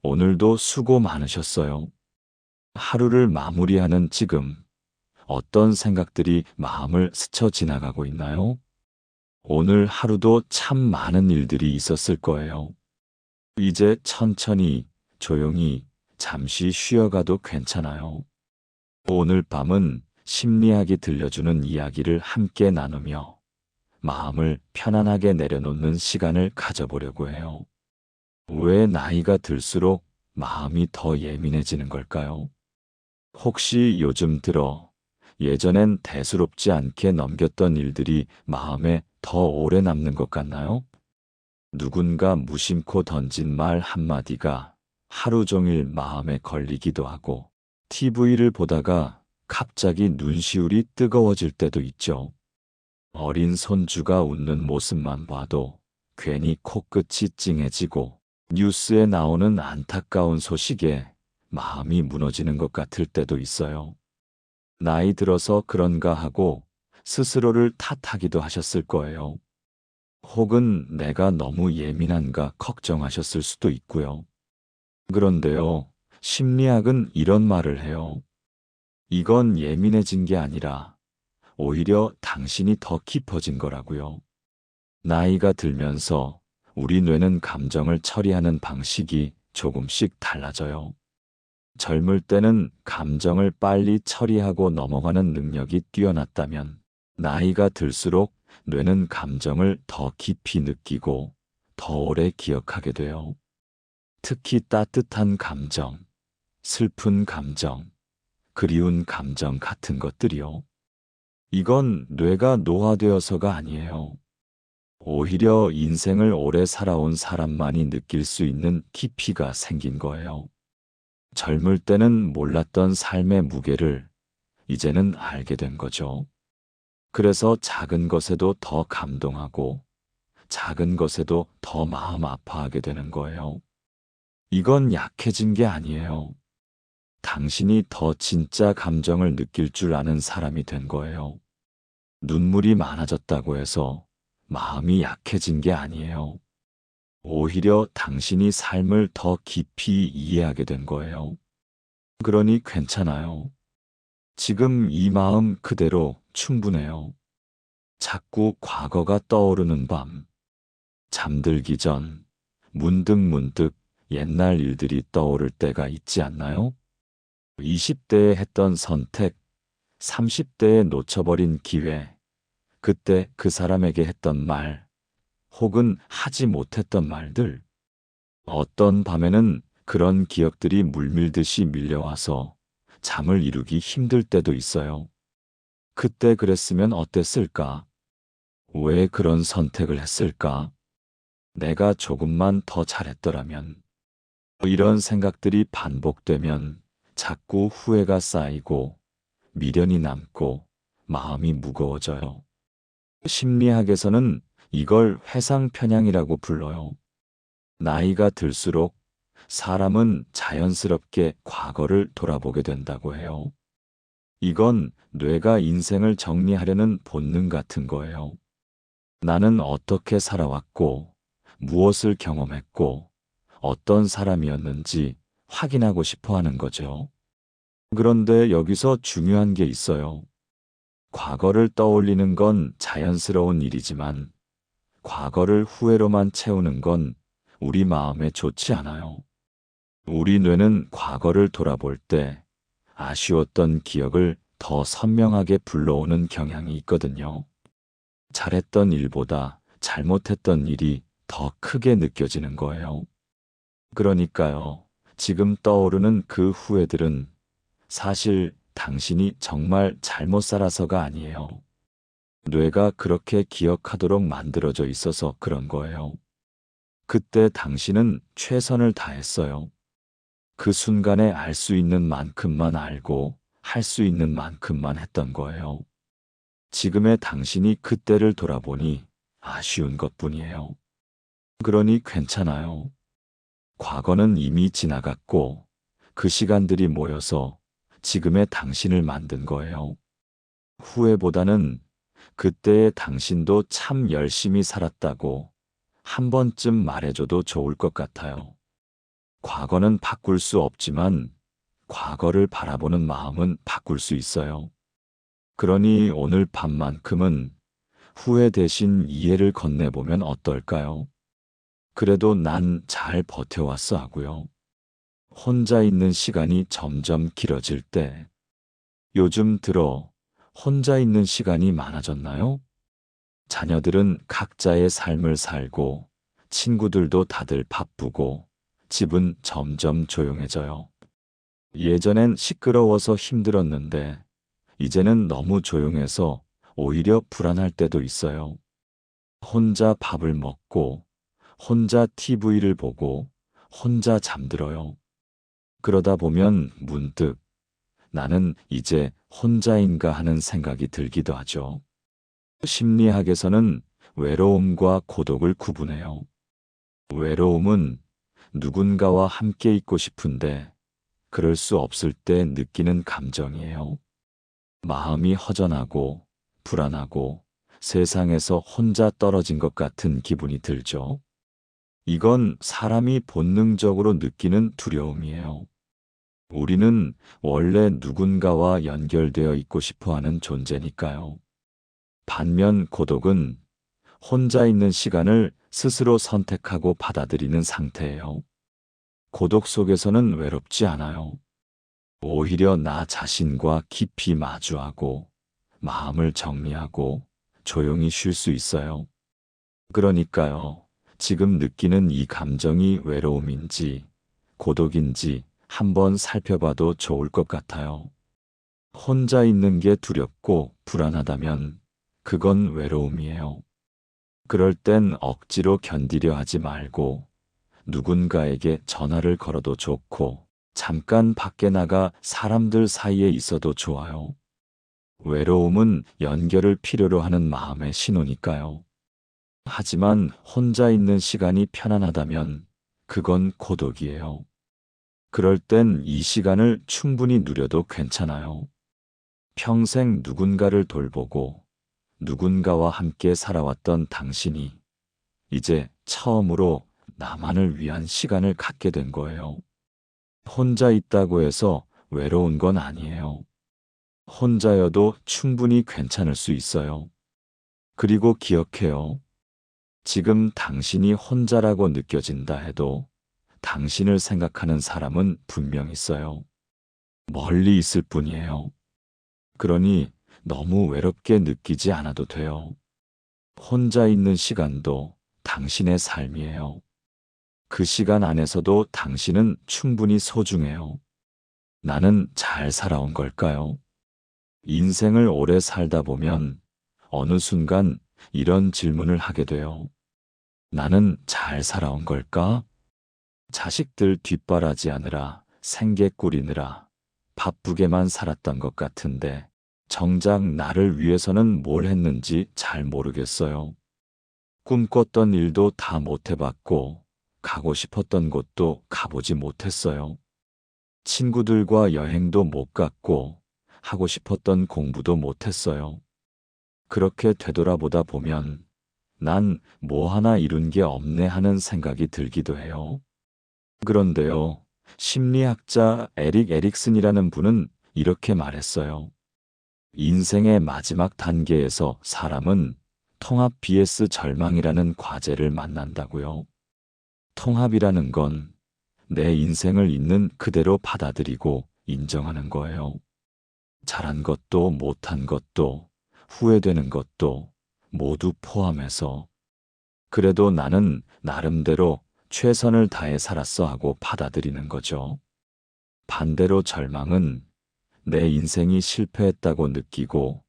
오늘도 수고 많으셨어요. 하루를 마무리하는 지금, 어떤 생각들이 마음을 스쳐 지나가고 있나요? 오늘 하루도 참 많은 일들이 있었을 거예요. 이제 천천히, 조용히, 잠시 쉬어가도 괜찮아요. 오늘 밤은 심리학이 들려주는 이야기를 함께 나누며 마음을 편안하게 내려놓는 시간을 가져보려고 해요. 왜 나이가 들수록 마음이 더 예민해지는 걸까요? 혹시 요즘 들어 예전엔 대수롭지 않게 넘겼던 일들이 마음에 더 오래 남는 것 같나요? 누군가 무심코 던진 말 한마디가 하루 종일 마음에 걸리기도 하고, TV를 보다가 갑자기 눈시울이 뜨거워질 때도 있죠. 어린 손주가 웃는 모습만 봐도 괜히 코끝이 찡해지고, 뉴스에 나오는 안타까운 소식에 마음이 무너지는 것 같을 때도 있어요. 나이 들어서 그런가 하고 스스로를 탓하기도 하셨을 거예요. 혹은 내가 너무 예민한가 걱정하셨을 수도 있고요. 그런데요, 심리학은 이런 말을 해요. 이건 예민해진 게 아니라 오히려 당신이 더 깊어진 거라고요. 나이가 들면서 우리 뇌는 감정을 처리하는 방식이 조금씩 달라져요. 젊을 때는 감정을 빨리 처리하고 넘어가는 능력이 뛰어났다면, 나이가 들수록 뇌는 감정을 더 깊이 느끼고 더 오래 기억하게 돼요. 특히 따뜻한 감정, 슬픈 감정, 그리운 감정 같은 것들이요. 이건 뇌가 노화되어서가 아니에요. 오히려 인생을 오래 살아온 사람만이 느낄 수 있는 깊이가 생긴 거예요. 젊을 때는 몰랐던 삶의 무게를 이제는 알게 된 거죠. 그래서 작은 것에도 더 감동하고, 작은 것에도 더 마음 아파하게 되는 거예요. 이건 약해진 게 아니에요. 당신이 더 진짜 감정을 느낄 줄 아는 사람이 된 거예요. 눈물이 많아졌다고 해서 마음이 약해진 게 아니에요. 오히려 당신이 삶을 더 깊이 이해하게 된 거예요. 그러니 괜찮아요. 지금 이 마음 그대로 충분해요. 자꾸 과거가 떠오르는 밤, 잠들기 전 문득문득 옛날 일들이 떠오를 때가 있지 않나요? 20대에 했던 선택, 30대에 놓쳐버린 기회, 그때 그 사람에게 했던 말, 혹은 하지 못했던 말들. 어떤 밤에는 그런 기억들이 물밀듯이 밀려와서 잠을 이루기 힘들 때도 있어요. 그때 그랬으면 어땠을까? 왜 그런 선택을 했을까? 내가 조금만 더 잘했더라면. 이런 생각들이 반복되면 자꾸 후회가 쌓이고 미련이 남고 마음이 무거워져요. 심리학에서는 이걸 회상편향이라고 불러요. 나이가 들수록 사람은 자연스럽게 과거를 돌아보게 된다고 해요. 이건 뇌가 인생을 정리하려는 본능 같은 거예요. 나는 어떻게 살아왔고, 무엇을 경험했고, 어떤 사람이었는지 확인하고 싶어 하는 거죠. 그런데 여기서 중요한 게 있어요. 과거를 떠올리는 건 자연스러운 일이지만, 과거를 후회로만 채우는 건 우리 마음에 좋지 않아요. 우리 뇌는 과거를 돌아볼 때 아쉬웠던 기억을 더 선명하게 불러오는 경향이 있거든요. 잘했던 일보다 잘못했던 일이 더 크게 느껴지는 거예요. 그러니까요, 지금 떠오르는 그 후회들은 사실 당신이 정말 잘못 살아서가 아니에요. 뇌가 그렇게 기억하도록 만들어져 있어서 그런 거예요. 그때 당신은 최선을 다했어요. 그 순간에 알 수 있는 만큼만 알고 할 수 있는 만큼만 했던 거예요. 지금의 당신이 그때를 돌아보니 아쉬운 것뿐이에요. 그러니 괜찮아요. 과거는 이미 지나갔고 그 시간들이 모여서 지금의 당신을 만든 거예요. 후회보다는 그때의 당신도 참 열심히 살았다고 한 번쯤 말해줘도 좋을 것 같아요. 과거는 바꿀 수 없지만 과거를 바라보는 마음은 바꿀 수 있어요. 그러니 오늘 밤만큼은 후회 대신 이해를 건네보면 어떨까요? 그래도 난 잘 버텨왔어 하고요. 혼자 있는 시간이 점점 길어질 때, 요즘 들어 혼자 있는 시간이 많아졌나요? 자녀들은 각자의 삶을 살고, 친구들도 다들 바쁘고, 집은 점점 조용해져요. 예전엔 시끄러워서 힘들었는데, 이제는 너무 조용해서 오히려 불안할 때도 있어요. 혼자 밥을 먹고, 혼자 TV를 보고, 혼자 잠들어요. 그러다 보면 문득 나는 이제 혼자인가 하는 생각이 들기도 하죠. 심리학에서는 외로움과 고독을 구분해요. 외로움은 누군가와 함께 있고 싶은데 그럴 수 없을 때 느끼는 감정이에요. 마음이 허전하고 불안하고 세상에서 혼자 떨어진 것 같은 기분이 들죠. 이건 사람이 본능적으로 느끼는 두려움이에요. 우리는 원래 누군가와 연결되어 있고 싶어 하는 존재니까요. 반면 고독은 혼자 있는 시간을 스스로 선택하고 받아들이는 상태예요. 고독 속에서는 외롭지 않아요. 오히려 나 자신과 깊이 마주하고 마음을 정리하고 조용히 쉴 수 있어요. 그러니까요, 지금 느끼는 이 감정이 외로움인지 고독인지 한번 살펴봐도 좋을 것 같아요. 혼자 있는 게 두렵고 불안하다면 그건 외로움이에요. 그럴 땐 억지로 견디려 하지 말고 누군가에게 전화를 걸어도 좋고 잠깐 밖에 나가 사람들 사이에 있어도 좋아요. 외로움은 연결을 필요로 하는 마음의 신호니까요. 하지만 혼자 있는 시간이 편안하다면 그건 고독이에요. 그럴 땐 이 시간을 충분히 누려도 괜찮아요. 평생 누군가를 돌보고 누군가와 함께 살아왔던 당신이 이제 처음으로 나만을 위한 시간을 갖게 된 거예요. 혼자 있다고 해서 외로운 건 아니에요. 혼자여도 충분히 괜찮을 수 있어요. 그리고 기억해요. 지금 당신이 혼자라고 느껴진다 해도 당신을 생각하는 사람은 분명 있어요. 멀리 있을 뿐이에요. 그러니 너무 외롭게 느끼지 않아도 돼요. 혼자 있는 시간도 당신의 삶이에요. 그 시간 안에서도 당신은 충분히 소중해요. 나는 잘 살아온 걸까요? 인생을 오래 살다 보면 어느 순간 이런 질문을 하게 돼요. 나는 잘 살아온 걸까? 자식들 뒷바라지하느라 생계 꾸리느라 바쁘게만 살았던 것 같은데 정작 나를 위해서는 뭘 했는지 잘 모르겠어요. 꿈꿨던 일도 다 못 해봤고 가고 싶었던 곳도 가보지 못했어요. 친구들과 여행도 못 갔고 하고 싶었던 공부도 못했어요. 그렇게 되돌아보다 보면 난 뭐 하나 이룬 게 없네 하는 생각이 들기도 해요. 그런데요, 심리학자 에릭 에릭슨이라는 분은 이렇게 말했어요. 인생의 마지막 단계에서 사람은 통합 vs 절망이라는 과제를 만난다고요. 통합이라는 건 내 인생을 있는 그대로 받아들이고 인정하는 거예요. 잘한 것도 못한 것도 후회되는 것도 모두 포함해서 그래도 나는 나름대로 최선을 다해 살았어 하고 받아들이는 거죠. 반대로 절망은 내 인생이 실패했다고 느끼고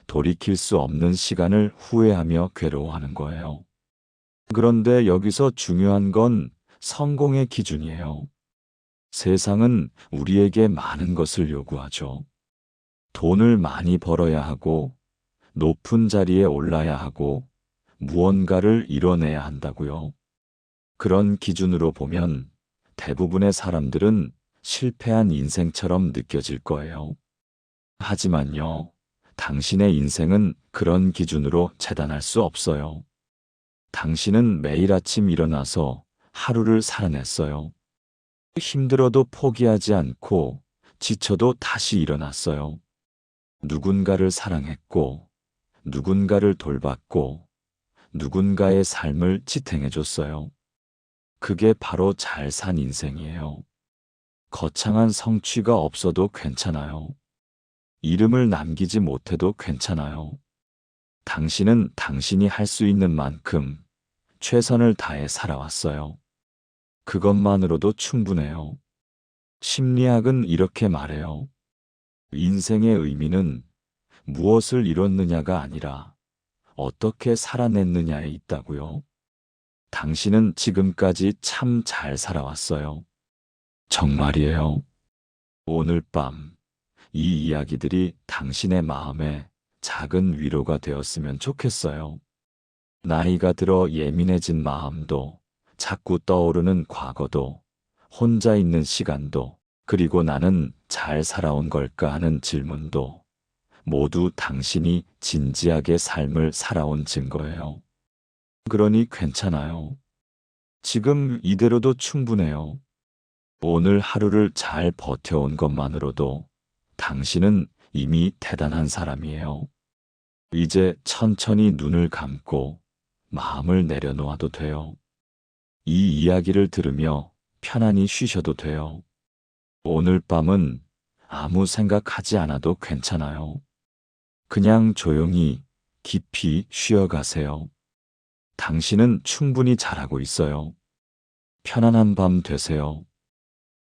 돌이킬 수 없는 시간을 후회하며 괴로워하는 거예요. 그런데 여기서 중요한 건 성공의 기준이에요. 세상은 우리에게 많은 것을 요구하죠. 돈을 많이 벌어야 하고, 높은 자리에 올라야 하고, 무언가를 이뤄내야 한다고요. 그런 기준으로 보면 대부분의 사람들은 실패한 인생처럼 느껴질 거예요. 하지만요, 당신의 인생은 그런 기준으로 재단할 수 없어요. 당신은 매일 아침 일어나서 하루를 살아냈어요. 힘들어도 포기하지 않고 지쳐도 다시 일어났어요. 누군가를 사랑했고, 누군가를 돌봤고, 누군가의 삶을 지탱해줬어요. 그게 바로 잘 산 인생이에요. 거창한 성취가 없어도 괜찮아요. 이름을 남기지 못해도 괜찮아요. 당신은 당신이 할 수 있는 만큼 최선을 다해 살아왔어요. 그것만으로도 충분해요. 심리학은 이렇게 말해요. 인생의 의미는 무엇을 이뤘느냐가 아니라 어떻게 살아냈느냐에 있다고요. 당신은 지금까지 참 잘 살아왔어요. 정말이에요. 오늘 밤 이 이야기들이 당신의 마음에 작은 위로가 되었으면 좋겠어요. 나이가 들어 예민해진 마음도, 자꾸 떠오르는 과거도, 혼자 있는 시간도, 그리고 나는 잘 살아온 걸까 하는 질문도 모두 당신이 진지하게 삶을 살아온 증거예요. 그러니 괜찮아요. 지금 이대로도 충분해요. 오늘 하루를 잘 버텨온 것만으로도 당신은 이미 대단한 사람이에요. 이제 천천히 눈을 감고 마음을 내려놓아도 돼요. 이 이야기를 들으며 편안히 쉬셔도 돼요. 오늘 밤은 아무 생각하지 않아도 괜찮아요. 그냥 조용히 깊이 쉬어가세요. 당신은 충분히 잘하고 있어요. 편안한 밤 되세요.